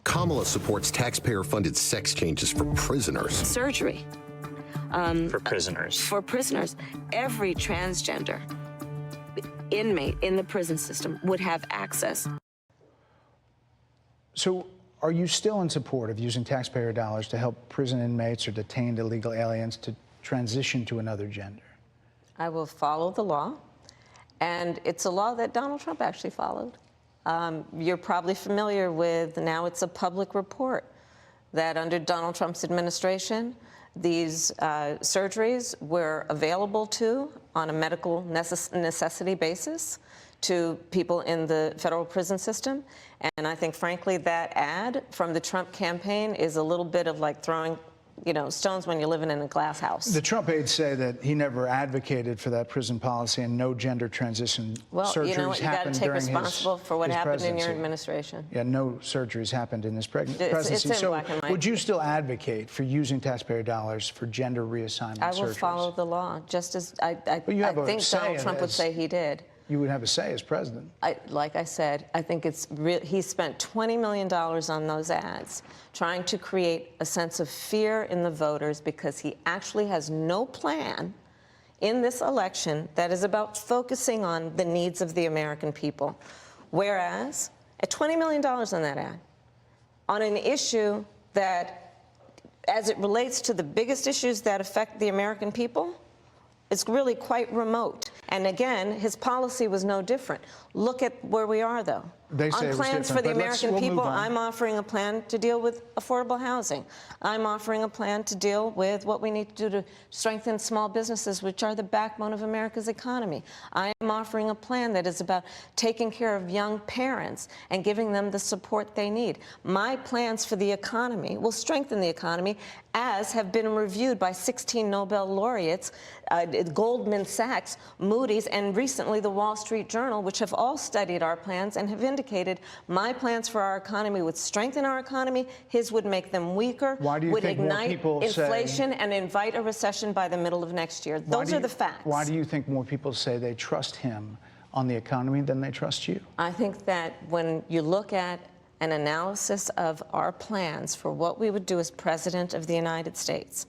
Kamala supports taxpayer-funded sex changes for prisoners. Surgery. For prisoners. For prisoners. Every transgender inmate in the prison system would have access. So are you still in support of using taxpayer dollars to help prison inmates or detained illegal aliens to transition to another gender? I will follow the law, and it's a law that Donald Trump actually followed. You're probably familiar with, now it's a public report, that under Donald Trump's administration, these surgeries were available on a medical necessity basis to people in the federal prison system. And I think, frankly, that ad from the Trump campaign is a little bit of like throwing, stones when you're living in a glass house. The Trump aides say that he never advocated for that prison policy and no gender transition surgeries you know what, you got to take responsible for what happened in your administration. Yeah, no surgeries happened in his presidency. It's in black and white. Would you still advocate for using taxpayer dollars for gender reassignment surgeries? I will follow the law, just as I think Donald Trump would say he did. You would have a say as president. Like I said, I think it's he spent $20 million on those ads, trying to create a sense of fear in the voters because he actually has no plan in this election that is about focusing on the needs of the American people. Whereas, at $20 million on that ad, on an issue that, as it relates to the biggest issues that affect the American people, it's really quite remote. And again, his policy was no different. Look at where we are, though. They say on plans for the American people, I'm offering a plan to deal with affordable housing. I'm offering a plan to deal with what we need to do to strengthen small businesses, which are the backbone of America's economy. I am offering a plan that is about taking care of young parents and giving them the support they need. My plans for the economy will strengthen the economy, as have been reviewed by 16 Nobel laureates, Goldman Sachs, Moody's, and recently the Wall Street Journal, which have all studied our plans and have indicated my plans for our economy would strengthen our economy, his would make them weaker, would ignite inflation and invite a recession by the middle of next year. Those are the facts. Why do you think more people say they trust him on the economy than they trust you? I think that when you look at an analysis of our plans for what we would do as President of the United States,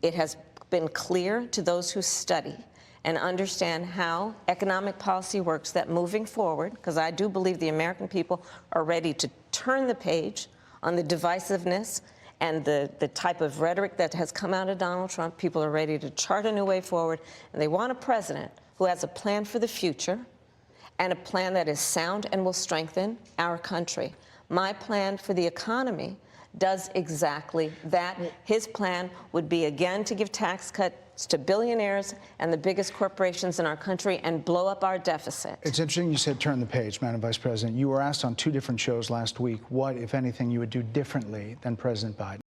it has been clear to those who study and understand how economic policy works that moving forward, because I do believe the American people are ready to turn the page on the divisiveness and the type of rhetoric that has come out of Donald Trump. People are ready to chart a new way forward, and they want a president who has a plan for the future and a plan that is sound and will strengthen our country. My plan for the economy does exactly that. His plan would be, again, to give tax cuts to billionaires and the biggest corporations in our country and blow up our deficit. It's interesting you said turn the page, Madam Vice President. You were asked on 2 different shows last week what, if anything, you would do differently than President Biden.